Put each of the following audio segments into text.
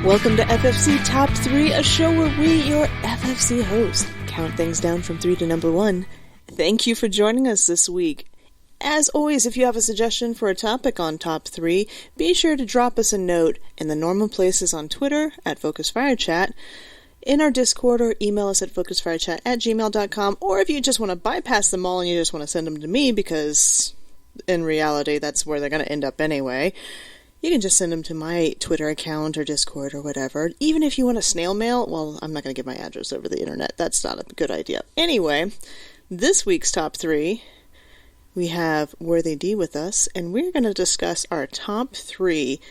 Welcome to FFC Top 3, a show where we, your FFC host, count things down from 3 to number 1. Thank you for joining us this week. As always, if you have a suggestion for a topic on Top 3, be sure to drop us a note in the normal places on Twitter, at FocusFireChat, in our Discord, or email us at focusfirechat@gmail.com, or if you just want to bypass them all and you just want to send them to me, because in reality that's where they're going to end up anyway, you can just send them to my Twitter account or Discord or whatever. Even if you want a snail mail, well, I'm not going to give my address over the internet. That's not a good idea. Anyway, this week's Top 3, we have WorthyD with us, and we're going to discuss our top 3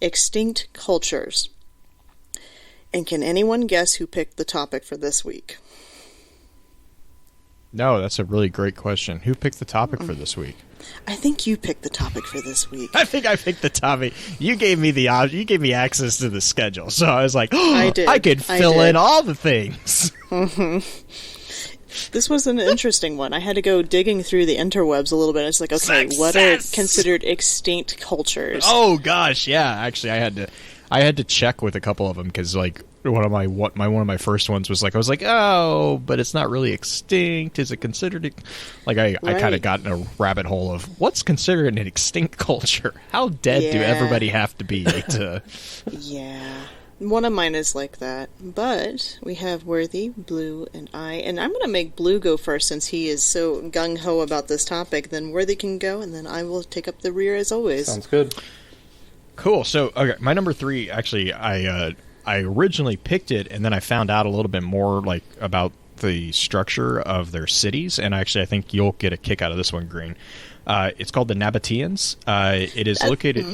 extinct cultures. And can anyone guess who picked the topic for this week? No, that's a really great question. Who picked the topic for this week? I think you picked the topic for this week. I think I picked the topic. You gave me you gave me access to the schedule, so I was like, I did. I could fill in all the things. Mm-hmm. This was an interesting one. I had to go digging through the interwebs a little bit. It's like, okay, what are considered extinct cultures? Oh gosh, yeah. Actually, I had to check with a couple of them because like one of my first ones was like, I was like, oh, but it's not really extinct. Is it considered like I kind of got in a rabbit hole of what's considered an extinct culture? How dead do everybody have to be to? Yeah. One of mine is like that, but we have Worthy, Blue, and and I'm going to make Blue go first since he is so gung-ho about this topic. Then Worthy can go, and then I will take up the rear as always. Sounds good. Cool. So, okay, my number 3, actually, I originally picked it, and then I found out a little bit more like about the structure of their cities, and actually I think you'll get a kick out of this one, Green. It's called the Nabateans. It is located...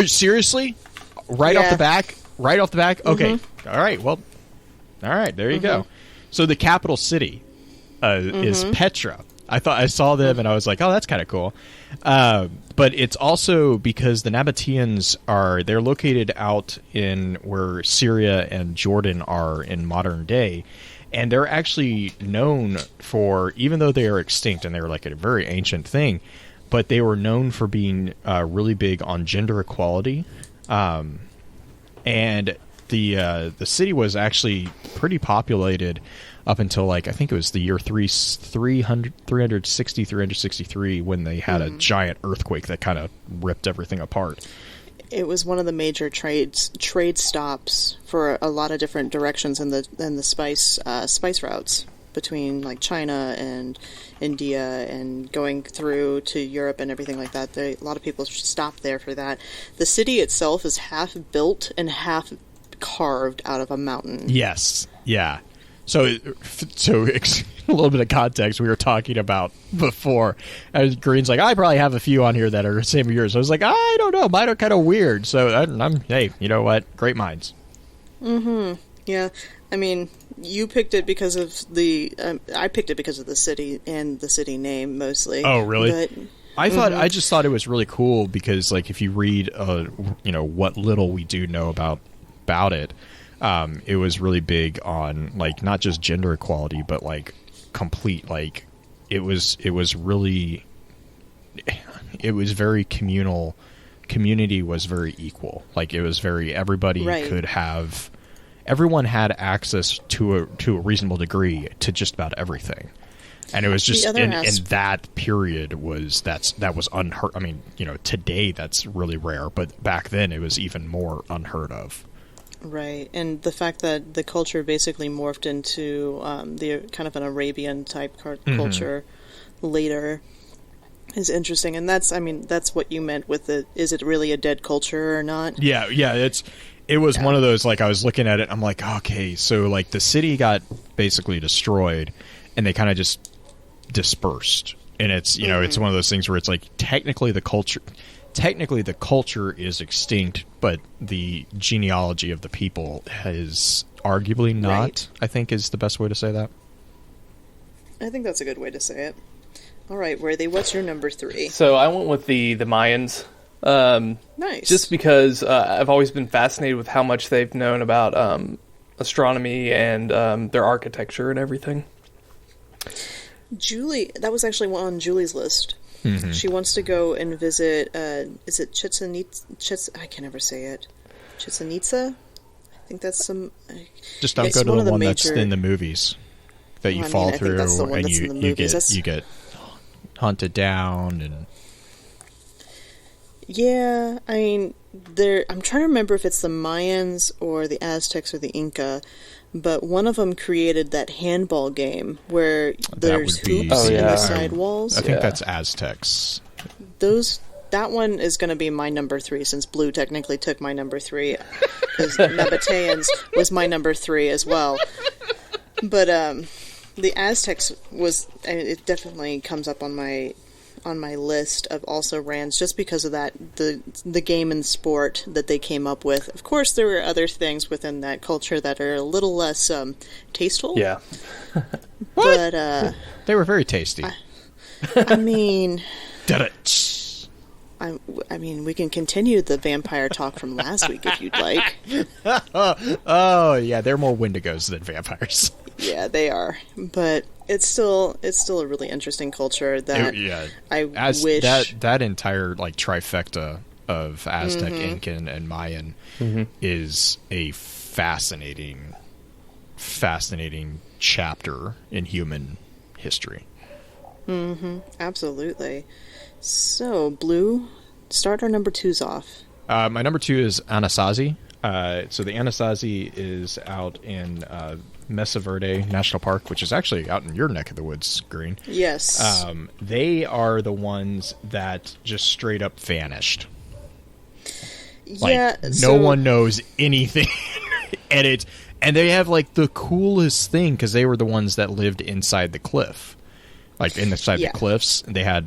seriously? Right off the back? Right off the back? Okay. Mm-hmm. All right. Well, all right. There you go. So the capital city is Petra. I saw them and I was like, oh, that's kind of cool. But it's also because the Nabateans they're located out in where Syria and Jordan are in modern day. And they're actually known for, even though they are extinct and they're like a very ancient thing, but they were known for being really big on gender equality. And the city was actually pretty populated up until like I think it was the year 363 when they had a giant earthquake that kind of ripped everything apart. It was one of the major trade stops for a lot of different directions in the spice routes between like China and India and going through to Europe and everything like that. A lot of people stopped there for that. The city itself is half built and half carved out of a mountain. Yes. Yeah. So a little bit of context we were talking about before. Green's like, I probably have a few on here that are the same as yours. I was like, I don't know. Mine are kind of weird. So hey, you know what? Great minds. Mm-hmm. Yeah. I mean, you picked it because of I picked it because of the city and the city name mostly. Oh, really? But, I just thought it was really cool because, like, if you read, what little we do know about it, it was really big on like not just gender equality, but like complete like it was very communal. Community was very equal. Like it was very everybody could have. Everyone had access to a reasonable degree to just about everything, and it was just in that period that was unheard. I mean, today that's really rare, but back then it was even more unheard of. Right, and the fact that the culture basically morphed into the kind of an Arabian type culture later is interesting, and that's what you meant with is it really a dead culture or not? Yeah, it was one of those, like, I was looking at it, I'm like, okay, so, like, the city got basically destroyed, and they kind of just dispersed. And it's, it's one of those things where it's like, technically the culture is extinct, but the genealogy of the people is arguably not, I think is the best way to say that. I think that's a good way to say it. All right, Worthy, what's your number 3? So I went with the Mayans. Nice. Just because I've always been fascinated with how much they've known about astronomy and their architecture and everything. Julie, that was actually one on Julie's list. Mm-hmm. She wants to go and visit, is it Chichen Itza? I can never say it. Chichen Itza? think that's some. Just don't it's go to one of the the one that's major- in the movies that you Well, I fall mean, I think through that's the one and that's in you, the you movies. get That's- you get hunted down and Yeah, I mean, I'm trying to remember if it's the Mayans or the Aztecs or the Inca, but one of them created that handball game where there's would be- hoops Oh, in yeah. the side walls. I think Yeah. that's Aztecs. That one is going to be my number 3, since Blue technically took my number 3, because Nabateans was my number 3 as well. But the Aztecs it definitely comes up on my list of also rans, just because of that the game and sport that they came up with. Of course, there were other things within that culture that are a little less tasteful. Yeah. But They were very tasty. I mean. Da-da-tsh. I mean, we can continue the vampire talk from last week if you'd like. Oh yeah, they're more Wendigos than vampires. Yeah, they are, but it's still a really interesting culture that I wish that entire like trifecta of Aztec, Incan, and Mayan is a fascinating chapter in human history. Absolutely. So, Blue, start our number 2s off. My number 2 is Anasazi. So the Anasazi is out in Mesa Verde National Park, which is actually out in your neck of the woods, Green. Yes. They are the ones that just straight up vanished. Yeah. No one knows anything, and they have like the coolest thing because they were the ones that lived inside the cliff, like inside the cliffs. They had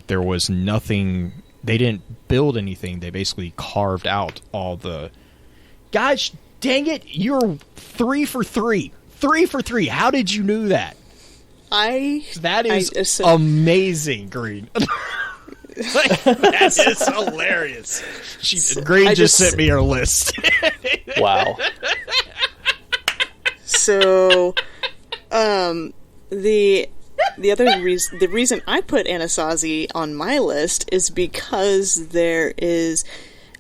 there was nothing. They didn't build anything. They basically carved out all the. Gosh dang it! You're 3 for 3. 3 for 3. How did you know that? That is amazing, Green. That is hilarious. Green just sent me her list. Wow. So, the other reason, the reason I put Anasazi on my list is because there is,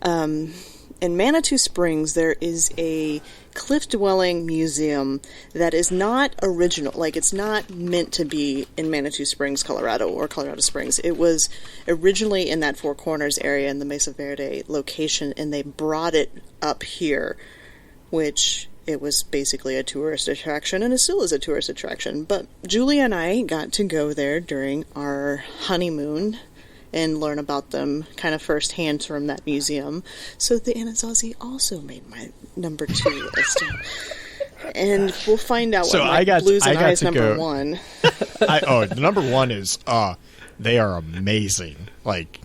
in Manitou Springs, there is a cliff-dwelling museum that is not original. Like, it's not meant to be in Manitou Springs, Colorado, or Colorado Springs. It was originally in that Four Corners area in the Mesa Verde location, and they brought it up here, which it was basically a tourist attraction, and it still is a tourist attraction. But Julia and I got to go there during our honeymoon and learn about them kind of firsthand from that museum. So the Anasazi also made my number 2 list. And we'll find out what Blues and I's number 1. The number 1 is, they are amazing. Like,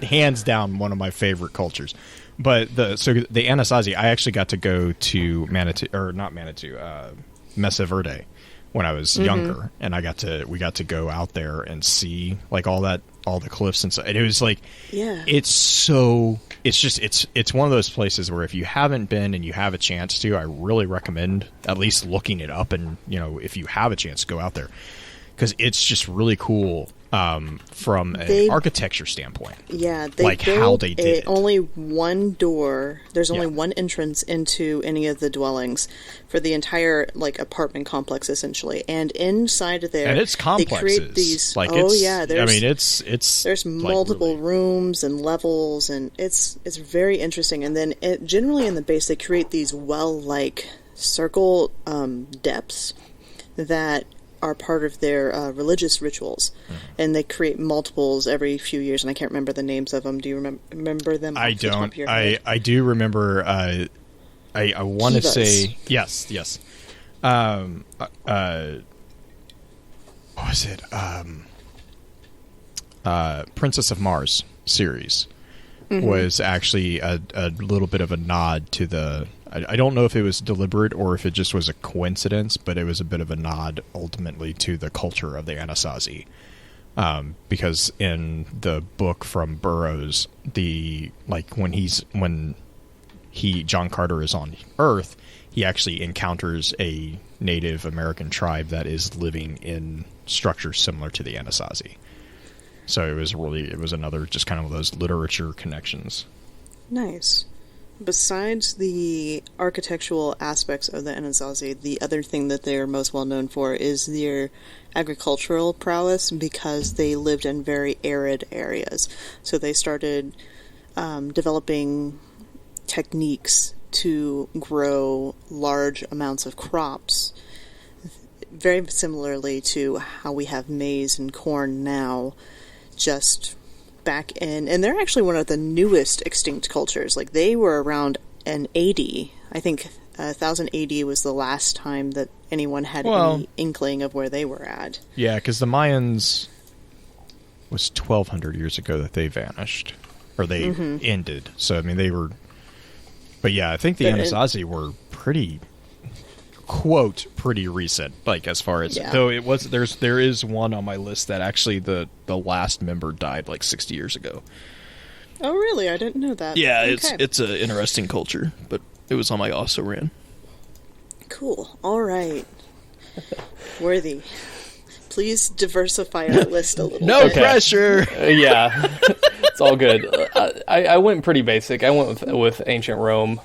hands down, one of my favorite cultures. But the Anasazi, I actually got to go to Mesa Verde when I was younger, and we got to go out there and see like all the cliffs and stuff. And it was like, it's one of those places where if you haven't been and you have a chance to, I really recommend at least looking it up, and if you have a chance, go out there because it's just really cool. From an architecture standpoint. Yeah, how they did it. Only one door. There's only one entrance into any of the dwellings for the entire apartment complex, essentially. And inside of there, and it's complexes. They create these. There's multiple rooms and levels, and it's very interesting. And then generally in the base, they create these well-like circle depths that are part of their religious rituals, and they create multiples every few years, and I can't remember the names of them. Do you remember them? I don't. I do remember. I want to say yes. What was it? Princess of Mars series was actually a little bit of a nod to the. I don't know if it was deliberate or if it just was a coincidence, but it was a bit of a nod ultimately to the culture of the Anasazi. Because in the book from Burroughs, when John Carter is on Earth, he actually encounters a Native American tribe that is living in structures similar to the Anasazi. So it was another just kind of those literature connections. Nice. besides the architectural aspects of the Anasazi, the other thing that they are most well known for is their agricultural prowess, because they lived in very arid areas. So they started developing techniques to grow large amounts of crops, very similarly to how we have maize and corn now, just back in, and they're actually one of the newest extinct cultures. Like, they were around in 80. I think 1000 AD was the last time that anyone had any inkling of where they were at. Yeah, because the Mayans was 1200 years ago that they vanished, or they ended. So, I mean, they were... But yeah, I think the Anasazi were pretty... quote pretty recent, like, as far as though it was there is one on my list that actually the last member died like 60 years ago. Oh really? I didn't know that. Yeah, it's an interesting culture, but it was on my also ran. Cool. All right. Worthy, please diversify our list a little No bit. pressure. Yeah, it's all good. I went pretty basic. I went with ancient Rome.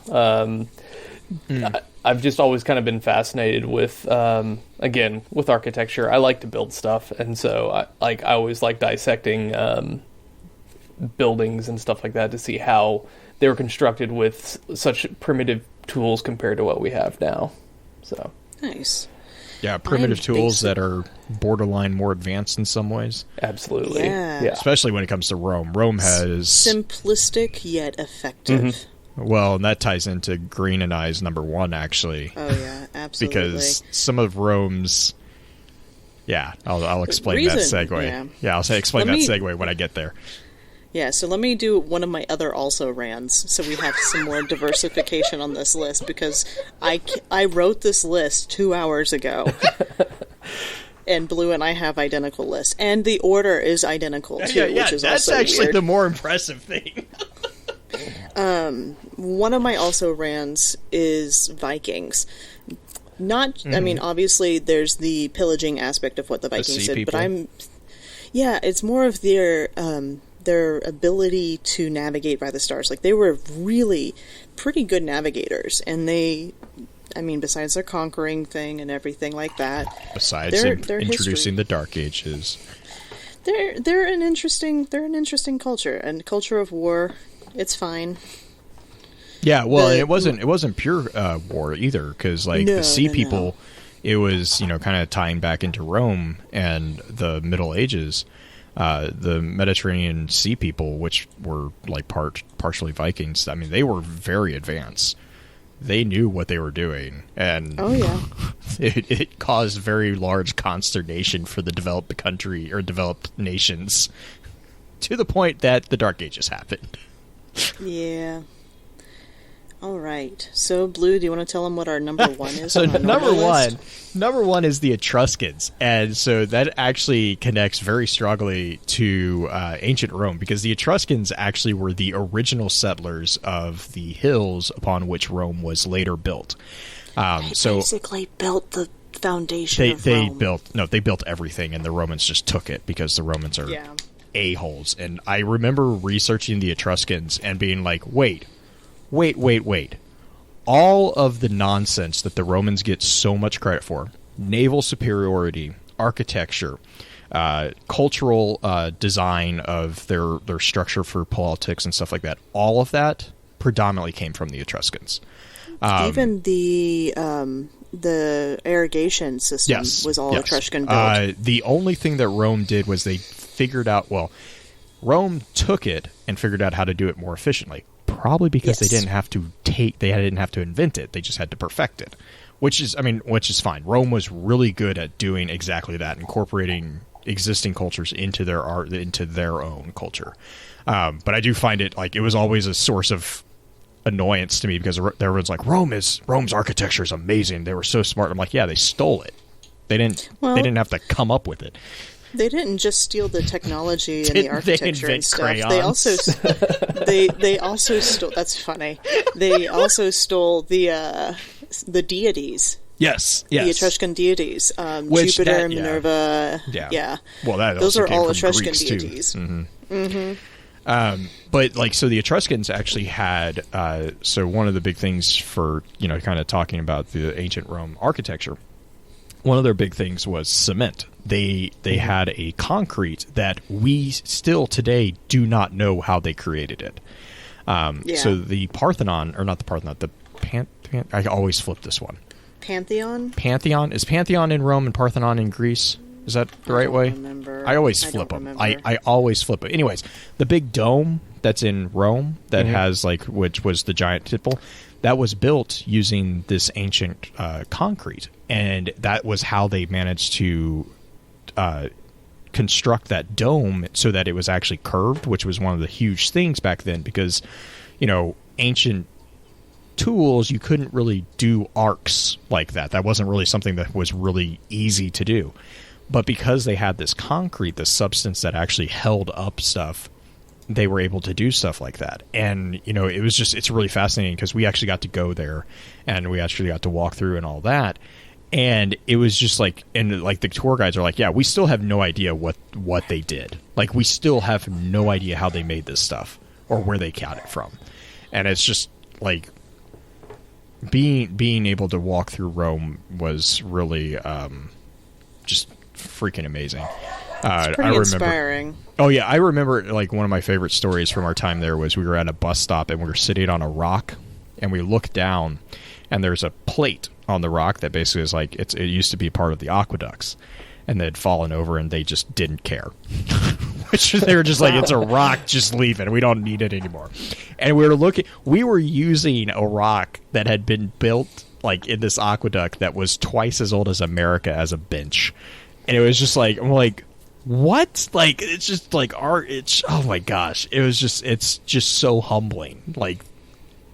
I've just always kind of been fascinated with, again, with architecture. I like to build stuff, and so I always like dissecting buildings and stuff like that to see how they were constructed with such primitive tools compared to what we have now. So Nice. Yeah, primitive tools that are borderline more advanced in some ways. Absolutely. Yeah. Especially when it comes to Rome. Rome has... simplistic yet effective. Well, and that ties into Green and I's number one, actually. Oh, yeah, absolutely. Because some of Rome's... Yeah, I'll explain that segue. Yeah, I'll explain that segue when I get there. Yeah, so let me do one of my other also rans, so we have some more diversification on this list, because I wrote this list 2 hours ago, and Blue and I have identical lists, and the order is identical, too, which is that's also actually weird. the more impressive thing. One of my also rans is Vikings. Not, I mean, obviously there's the pillaging aspect of what the Vikings did, people. but it's more of their ability to navigate by the stars. Like, they were really pretty good navigators, and besides their conquering thing and everything like that, besides their introducing history, the Dark Ages, they're an interesting culture, and culture of war. It's fine. Yeah, well, it wasn't pure war either, because the sea people, it was kind of tying back into Rome and the Middle Ages. The Mediterranean sea people, which were partially Vikings, I mean, they were very advanced. They knew what they were doing, and it caused very large consternation for the developed country or developed nations, to the point that the Dark Ages happened. Yeah. All right. So, Blue, do you want to tell them what our number one is? So, on our number one is the Etruscans, and so that actually connects very strongly to ancient Rome, because the Etruscans actually were the original settlers of the hills upon which Rome was later built. They basically built the foundation of Rome. They built everything, and the Romans just took it, because the Romans are a-holes. And I remember researching the Etruscans and being like, wait. All of the nonsense that the Romans get so much credit for, naval superiority, architecture, cultural design of their structure for politics and stuff like that, all of that predominantly came from the Etruscans. Even the irrigation system was all Etruscan built. The only thing that Rome did was they figured out, Rome took it and figured out how to do it more efficiently. Probably because they didn't have to invent it. They just had to perfect it, which is fine. Rome was really good at doing exactly that, incorporating existing cultures into their art, into their own culture. But I do find it it was always a source of annoyance to me, because everyone's like, Rome's architecture is amazing. They were so smart. I'm like, yeah, they stole it. They didn't have to come up with it. They didn't just steal the technology and the architecture and stuff. Crayons? They also stole. That's funny. They also stole the deities. Yes. The Etruscan deities. Jupiter, Minerva. Yeah. Well, that those also are came all from Etruscan Greeks deities. too. But like, so the Etruscans actually had, so one of the big things for, kind of talking about the ancient Rome architecture, one of their big things was cement. They had a concrete that we still today do not know how they created it. So the Parthenon, or not the Parthenon, the I always flip this one. Pantheon? Is Pantheon in Rome and Parthenon in Greece? Is that the right way? Remember. I always flip them. I always flip it. Anyways, the big dome that's in Rome that has which was the giant temple, that was built using this ancient concrete, and that was how they managed to construct that dome so that it was actually curved, which was one of the huge things back then because, ancient tools, you couldn't really do arcs like that. That wasn't really something that was really easy to do. But because they had this concrete, this substance that actually held up stuff, they were able to do stuff like that. And, it was just, it's really fascinating because we actually got to go there and we actually got to walk through and all that. And it was just the tour guides are like, yeah, we still have no idea what they did. Like, we still have no idea how they made this stuff or where they got it from. And it's just like being able to walk through Rome was really just freaking amazing. It's pretty inspiring. Oh yeah, I remember one of my favorite stories from our time there was we were at a bus stop and we were sitting on a rock and we looked down and there's a plate on the rock that basically is it used to be part of the aqueducts and they'd fallen over and they just didn't care. Which they were just like, it's a rock, just leave it. We don't need it anymore. And we were using a rock that had been built in this aqueduct that was twice as old as America as a bench. And it was just I'm like, what? It's just art. It's, oh my gosh. It's just so humbling,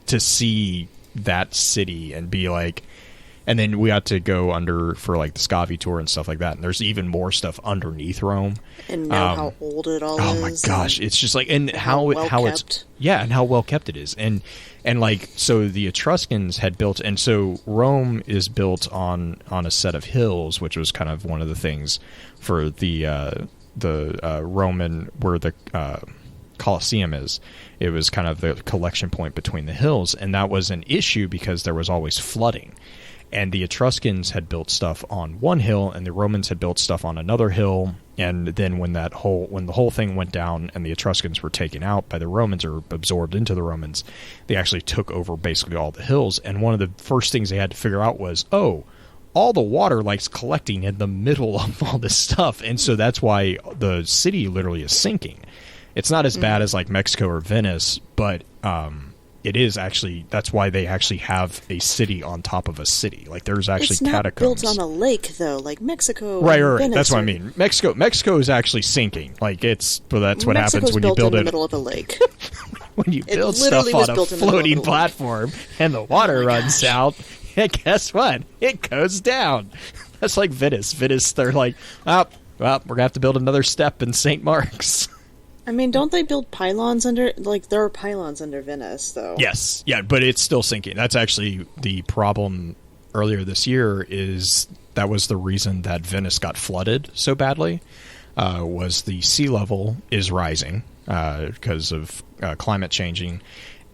to see that city and be and then we got to go under for the Scavi tour and stuff like that. And there's even more stuff underneath Rome. And know how old it all is. Oh my gosh. It's just and how it's, yeah, and how well kept it is. And so the Etruscans had built, and so Rome is built on a set of hills, which was kind of one of the things for the Roman, where the Colosseum is. It was kind of the collection point between the hills, and that was an issue because there was always flooding. And the Etruscans had built stuff on one hill, and the Romans had built stuff on another hill. And then when the whole thing went down, and the Etruscans were taken out by the Romans or absorbed into the Romans, they actually took over basically all the hills. And one of the first things they had to figure out was, all the water collecting in the middle of all this stuff, and so that's why the city literally is sinking. It's not as bad as Mexico or Venice, but it is actually, that's why they actually have a city on top of a city. There's actually catacombs. It's not built on a lake though, like Mexico. Right. Venice, that's what I mean. Mexico is actually sinking. But that's what happens when you build it in the middle of a lake. When you build stuff on a floating platform and the water runs out, guess what? It goes down. That's like Venice. Venice, they're like, well, we're gonna have to build another step in St. Mark's. I mean, don't they build pylons under, there are pylons under Venice, though. Yes, yeah, but it's still sinking. That's actually the problem earlier this year, is that was the reason that Venice got flooded so badly, was the sea level is rising because of climate changing.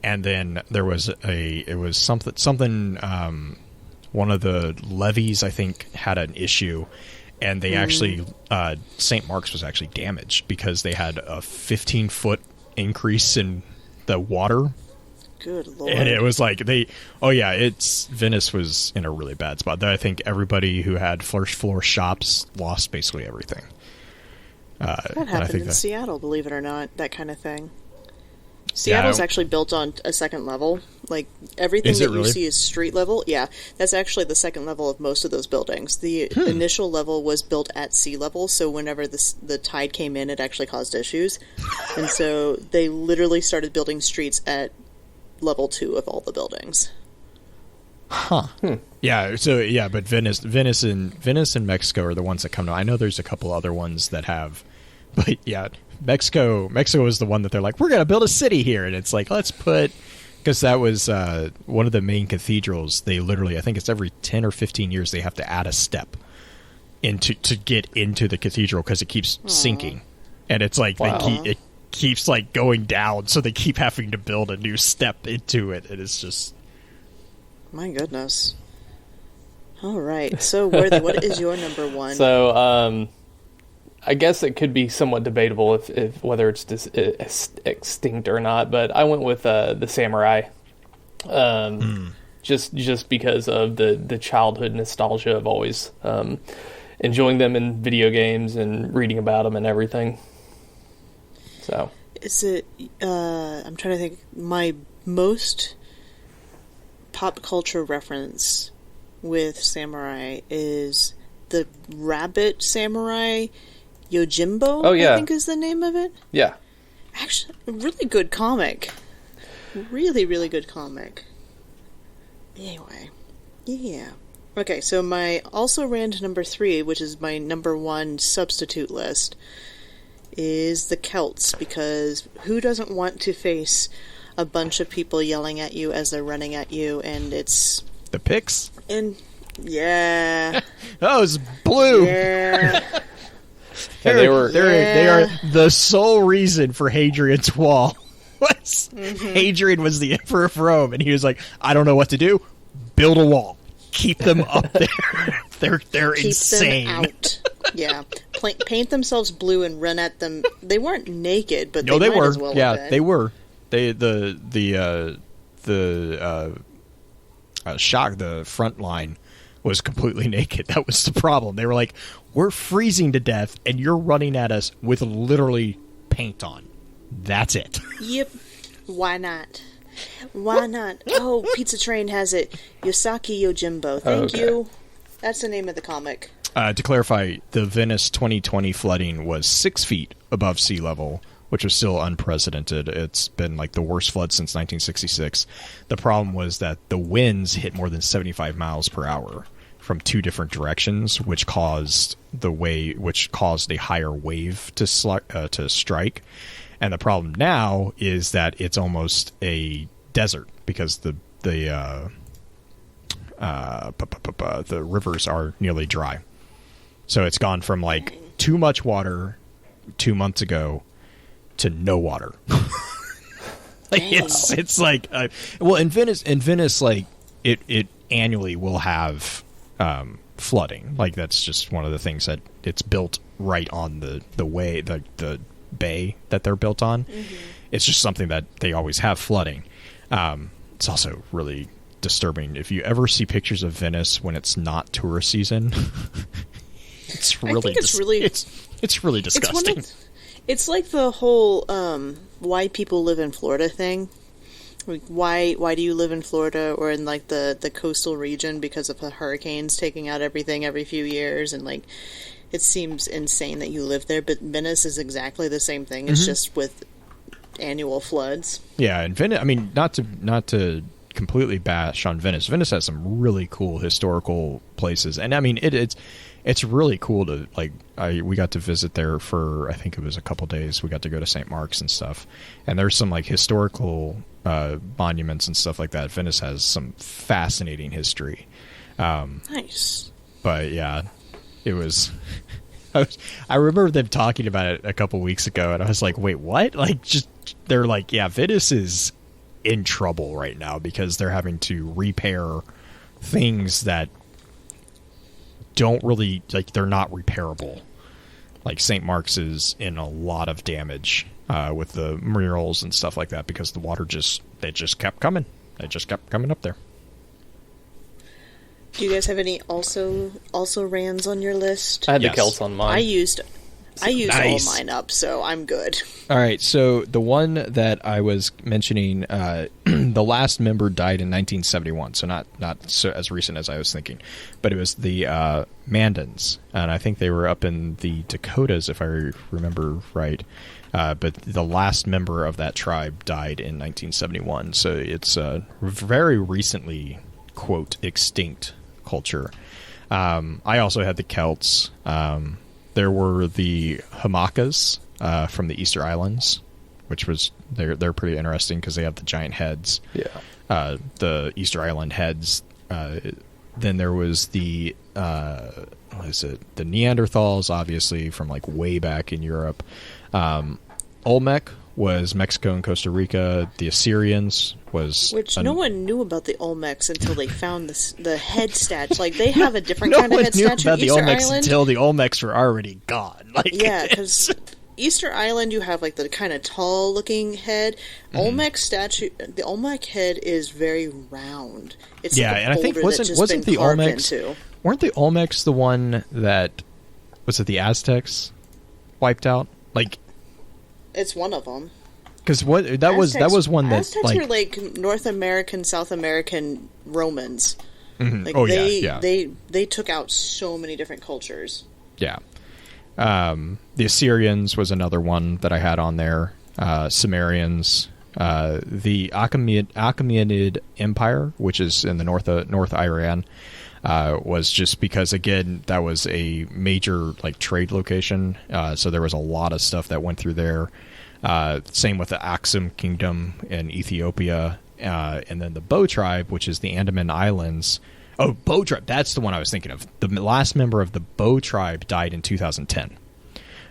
And then there was something, one of the levees, I think, had an issue. And they actually, St. Mark's was actually damaged because they had a 15-foot increase in the water. Good Lord. And it was Venice was in a really bad spot. I think everybody who had first floor shops lost basically everything. That happened in Seattle, believe it or not, that kind of thing. Seattle's actually built on a second level. Everything that you see is street level. Yeah, that's actually the second level of most of those buildings. The initial level was built at sea level, so whenever the tide came in, it actually caused issues. And so they literally started building streets at level 2 of all the buildings. Huh. Yeah, so yeah, but Venice and Mexico are the ones that come to. I know there's a couple other ones that have, but yeah, Mexico is the one that they're like, we're going to build a city here. And it's let's put, because that was one of the main cathedrals. They literally, I think it's every 10 or 15 years, they have to add a step to get into the cathedral because it keeps sinking. And it's wow. it keeps like going down, so they keep having to build a new step into it. And it's just My goodness. All right. So, Worthy, what is your number one? So, I guess it could be somewhat debatable if whether it's extinct or not, but I went with the samurai. Just because of the childhood nostalgia of always enjoying them in video games and reading about them and everything. So, Is it, I'm trying to think, my most pop culture reference with samurai is the rabbit samurai Yojimbo, Oh, yeah. I think is the name of it. yeah. Actually, a really good comic. Really, really good comic. Anyway, yeah. Okay, so my also ran to number 3, which is my number 1 substitute list, is the Celts, because who doesn't want to face a bunch of people yelling at you as they're running at you, and it's... the Picts. And, yeah. Oh, it's blue. Yeah. And they were They are the sole reason for Hadrian's Wall. Hadrian was the emperor of Rome, and he was like, I don't know what to do. Build a wall. Keep them up there. They're Keep insane. them out. Yeah. Paint themselves blue and run at them. They weren't naked, but No, they they might were. as well have Yeah, been. they were. The front line was completely naked. That was the problem. They were like, we're freezing to death, and you're running at us with literally paint on. That's it. Yep. Why not? Why not? Oh, Pizza Train has it. Yosaki Yojimbo. Thank Okay. you. That's the name of the comic. To clarify, the Venice 2020 flooding was 6 feet above sea level, which was still unprecedented. It's been like the worst flood since 1966. The problem was that the winds hit more than 75 miles per hour from 2 different directions, which caused a higher wave to strike. And the problem now is that it's almost a desert because the rivers are nearly dry. So it's gone from like too much water 2 months ago to no water. It's like well, in Venice like it annually will have flooding. Like that's just one of the things that it's built right on the way the bay that they're built on. Mm-hmm. It's just something that they always have flooding. It's also really disturbing if you ever see pictures of Venice when it's not tourist season. It's really it's really disgusting. It's like the whole why people live in Florida thing. Like why do you live in Florida or in like the coastal region because of the hurricanes taking out everything every few years, and like it seems insane that you live there, but Venice is exactly the same thing. It's just with annual floods. Yeah, and Venice, I mean, not to completely bash on Venice. Venice has some really cool historical places, and I mean it's really cool to like. We got to visit there for I think it was a couple days. We got to go to St. Mark's and stuff, and there's some like historical monuments and stuff like that. Venice has some fascinating history. Nice, but yeah, it was. I remember them talking about it a couple weeks ago, and I was like, "Wait, what?" Like, just they're like, "Yeah, Venice is in trouble right now because they're having to repair things that don't really like they're not repairable. Like St. Mark's is in a lot of damage with the murals and stuff like that because the water just kept coming. It just kept coming up there." Do you guys have any also rans on your list? I had Yes. the Celts on mine. I used Nice. all mine up, so I'm good. All right, so the one that I was mentioning, the last member died in 1971, so not so as recent as I was thinking, but it was the Mandans, and I think they were up in the Dakotas, if I remember right. But the last member of that tribe died in 1971, so it's very recently, quote, extinct culture. I also had the Celts. There were the Hamakas from the Easter Islands, which was they're pretty interesting because they have the giant heads. Yeah. The Easter Island heads. Then there was the what is it? The Neanderthals, obviously from like way back in Europe. Olmec was Mexico and Costa Rica. The Assyrians was... Which no one knew about the Olmecs until they found the head statue. Like, they have a different kind of head statue No one knew about the Easter Olmecs Island. until the Olmecs were already gone. Like, Yeah, because Easter Island, you have, like, the kind of tall-looking head. Olmec statue... The Olmec head is very round. It's like a and I think boulder that's just been the carved Olmecs... into. Weren't the Olmecs the one that... Was it the Aztecs wiped out? Like... It's one of them. Because that was one that Aztecs were like North American, South American Romans. Mm-hmm. Like yeah. They took out so many different cultures. Yeah. The Assyrians was another one that I had on there. Sumerians, the Achaemenid Empire, which is in the North Iran, was just because, again, that was a major like trade location. So there was a lot of stuff that went through there. Same with the Aksum Kingdom in Ethiopia, and then the Bow Tribe, which is the Andaman Islands. Oh, Bow Tribe, that's the one I was thinking of. The last member of the Bow Tribe died in 2010.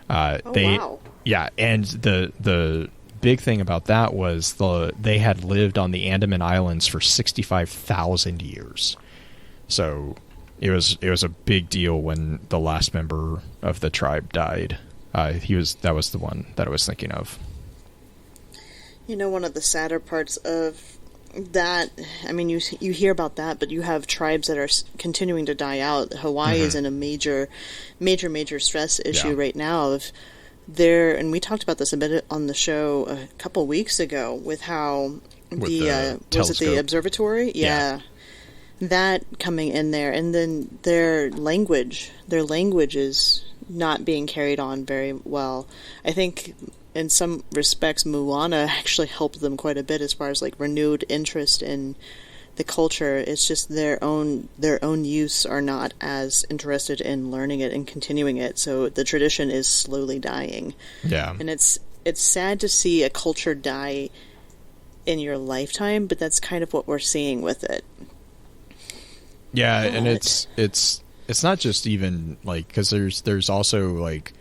Wow. Yeah, and the big thing about that was they had lived on the Andaman Islands for 65,000 years. So it was a big deal when the last member of the tribe died. That was the one that I was thinking of. You know, one of the sadder parts of that, I mean, you hear about that, but you have tribes that are continuing to die out. Hawaii is in a major stress issue right now. Of there, and we talked about this a bit on the show a couple weeks ago with how was it the observatory? Yeah. That coming in there, and then their language is not being carried on very well. I think in some respects Moana actually helped them quite a bit as far as like renewed interest in the culture. It's just their own youths are not as interested in learning it and continuing it, so the tradition is slowly dying. Yeah. And it's sad to see a culture die in your lifetime, but that's kind of what we're seeing with it. Yeah, and it's not just even like, because there's also like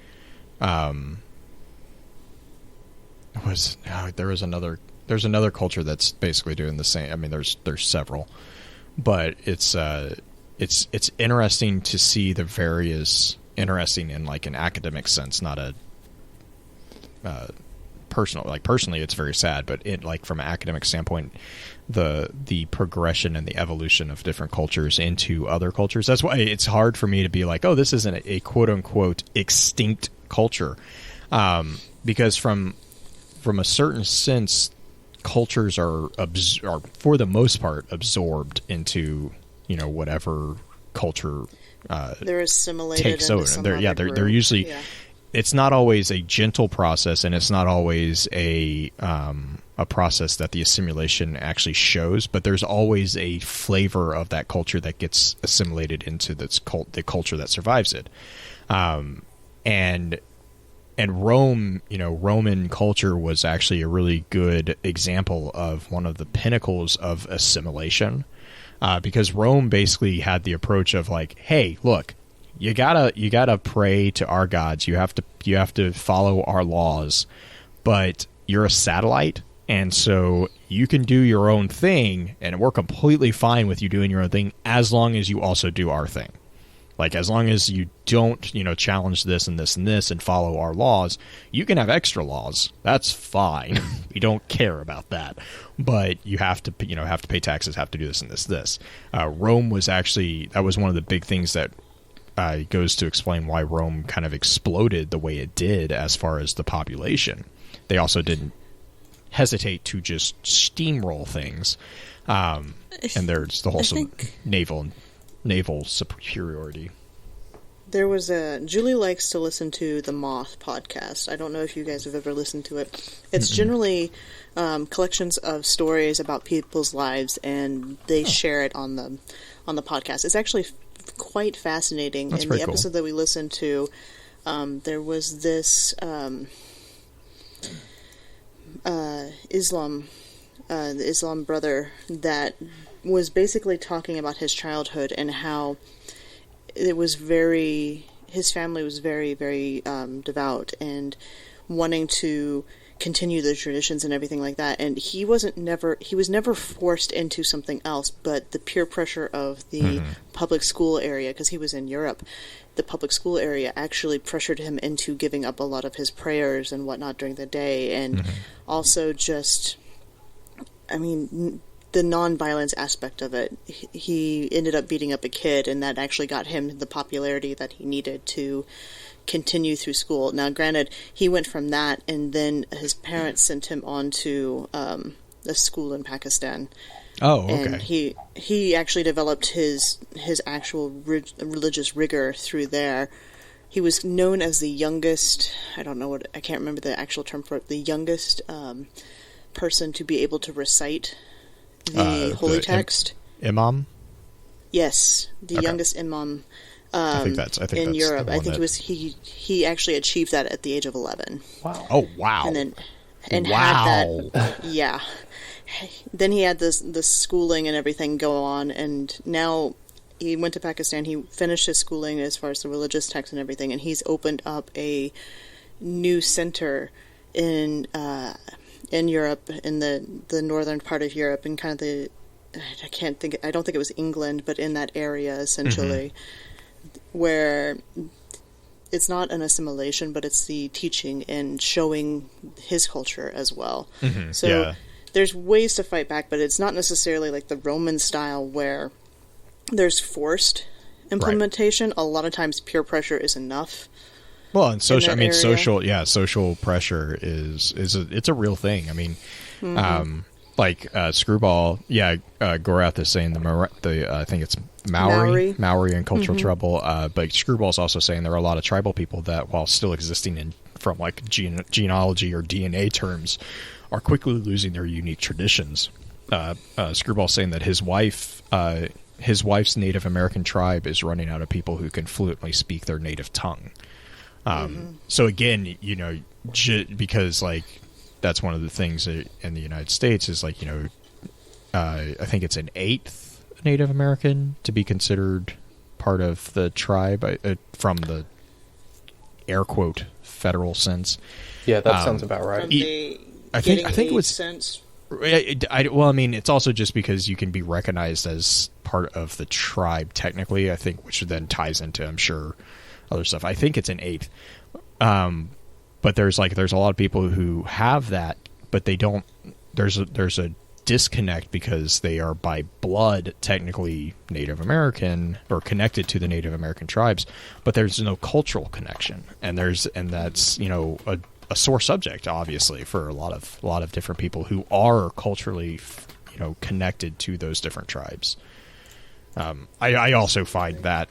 there's another culture that's basically doing the same. I mean, there's several, but it's interesting to see the various, interesting in like an academic sense, not a personal. Like personally, it's very sad, but it like from an academic standpoint, the progression and the evolution of different cultures into other cultures. That's why it's hard for me to be like, oh, this isn't a quote unquote extinct culture, because from a certain sense, cultures are for the most part absorbed into, you know, whatever culture they're assimilated takes into over. some They're other they're usually. yeah. It's not always a gentle process, and it's not always a process that the assimilation actually shows. But there's always a flavor of that culture that gets assimilated into the culture that survives it. And Rome, you know, Roman culture was actually a really good example of one of the pinnacles of assimilation, because Rome basically had the approach of like, hey, look. You gotta pray to our gods. You have to follow our laws, but you're a satellite, and so you can do your own thing, and we're completely fine with you doing your own thing as long as you also do our thing. Like as long as you don't, you know, challenge this and this and this and follow our laws, you can have extra laws. That's fine. We don't care about that, but you have to pay taxes, have to do this and this. Rome was actually, that was one of the big things that. Goes to explain why Rome kind of exploded the way it did as far as the population. They also didn't hesitate to just steamroll things, and there's the whole naval superiority. There was Julie likes to listen to the Moth podcast. I don't know if you guys have ever listened to it. It's generally collections of stories about people's lives, and they share it on the podcast. It's actually quite fascinating. That's in the cool. episode that we listened to, there was this the Islam brother that was basically talking about his childhood and how his family was very, very devout and wanting to continue the traditions and everything like that. And he was never forced into something else, but the peer pressure of the public school area, because he was in Europe, the public school area actually pressured him into giving up a lot of his prayers and whatnot during the day. And also just, I mean, the non-violence aspect of it. He ended up beating up a kid, and that actually got him the popularity that he needed to continue through school. Now, granted, he went from that, and then his parents sent him on to a school in Pakistan. Oh, okay. And he actually developed his actual religious rigor through there. He was known as the youngest, I can't remember the actual term for it, the youngest person to be able to recite the holy text. Imam? Yes, the youngest imam I think that's in Europe. I think he actually achieved that at the age of 11. Wow. Oh, wow. And had that, yeah. Then he had this schooling and everything go on, and now he went to Pakistan. He finished his schooling as far as the religious text and everything, and he's opened up a new center in Europe, in the northern part of Europe, and kind of I don't think it was England, but in that area essentially, where it's not an assimilation, but it's the teaching and showing his culture as well. So there's ways to fight back, but it's not necessarily like the Roman style where there's forced implementation. Right. A lot of times peer pressure is enough. Well, and social pressure it's a real thing. I mean, like Screwball, Gorath is saying I think it's Maori and cultural trouble, but Screwball's also saying there are a lot of tribal people that, while still existing from like genealogy or DNA terms, are quickly losing their unique traditions. Screwball's saying that his wife's Native American tribe is running out of people who can fluently speak their native tongue. So again, because like that's one of the things in the United States is like, I think it's an 8th Native American to be considered part of the tribe from the air quote federal sense. Yeah, that sounds about right. I think it was sense. Well, I mean, it's also just because you can be recognized as part of the tribe technically, I think, which then ties into, I'm sure, other stuff. I think it's an 8th. But there's a lot of people who have that, but they don't. There's a disconnect because they are by blood technically Native American or connected to the Native American tribes, but there's no cultural connection, and that's a sore subject obviously for a lot of different people who are culturally connected to those different tribes. I also find that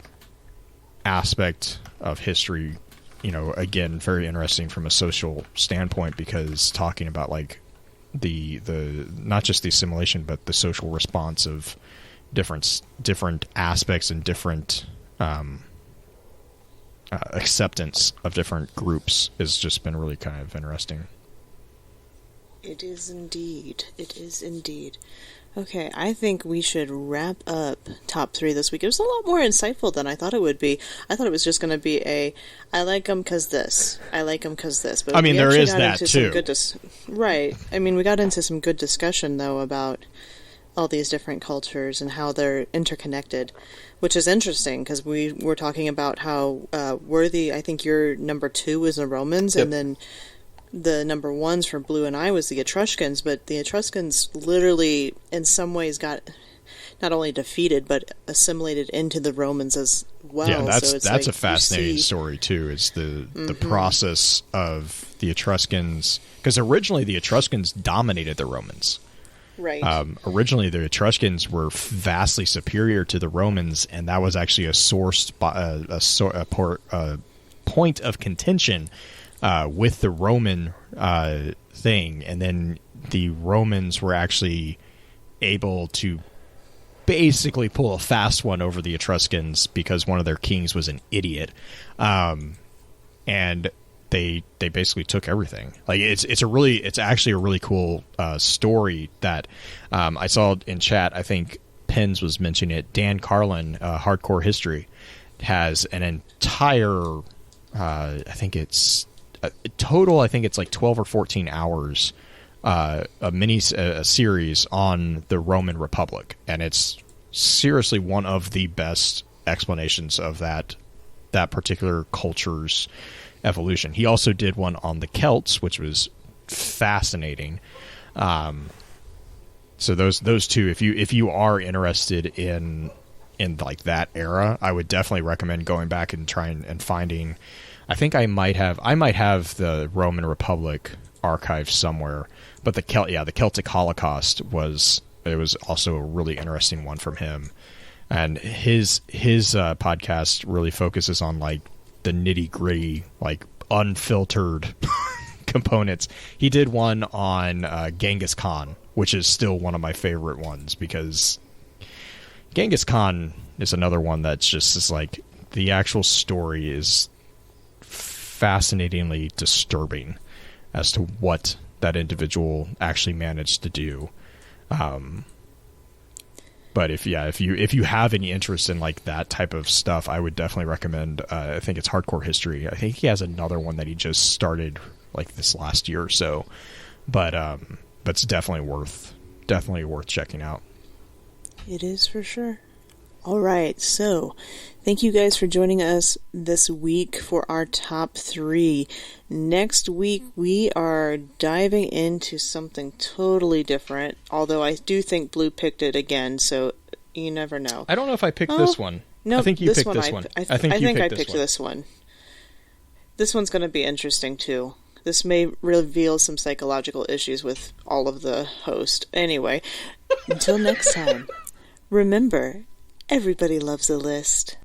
aspect of history, again, very interesting from a social standpoint, because talking about like the not just the assimilation but the social response of different aspects and different acceptance of different groups has just been really kind of interesting. It is indeed. Okay, I think we should wrap up top 3 this week. It was a lot more insightful than I thought it would be. I thought it was just going to be I like them because this, I like them because this. But I mean, there is that too. Right. I mean, we got into some good discussion though about all these different cultures and how they're interconnected, which is interesting because we were talking about how Worthy, I think your number 2 was the Romans, and then the number 1s for Blue and I was the Etruscans, but the Etruscans literally in some ways got not only defeated but assimilated into the Romans as well. Yeah, that's a fascinating story too. Is the process of the Etruscans, because originally the Etruscans dominated the Romans. Right. Originally, the Etruscans were vastly superior to the Romans, and that was actually a point of contention with the Roman thing. And then the Romans were actually able to basically pull a fast one over the Etruscans because one of their kings was an idiot, and they basically took everything. Like it's actually a really cool story that I saw in chat. I think Pens was mentioning it. Dan Carlin, Hardcore History, has an entire I think it's total, I think it's like 12 or 14 hours, a series on the Roman Republic, and it's seriously one of the best explanations of that particular culture's evolution. He also did one on the Celts, which was fascinating. So those two, if you are interested in like that era, I would definitely recommend going back and trying and finding. I think I might have the Roman Republic archive somewhere, but the Celtic Holocaust was also a really interesting one from him, and his podcast really focuses on like the nitty gritty, like unfiltered components. He did one on Genghis Khan, which is still one of my favorite ones, because Genghis Khan is another one that's just like the actual story is fascinatingly disturbing as to what that individual actually managed to do. But if you have any interest in like that type of stuff, I would definitely recommend. I think it's Hardcore History. I think he has another one that he just started like this last year or so. But it's definitely worth checking out. It is for sure. All right, so thank you guys for joining us this week for our top 3. Next week, we are diving into something totally different, although I do think Blue picked it again, so you never know. I don't know if I picked this one. No, I think you picked this one. I think I picked this one. This one's going to be interesting, too. This may reveal some psychological issues with all of the hosts. Anyway, until next time, remember, everybody loves a list.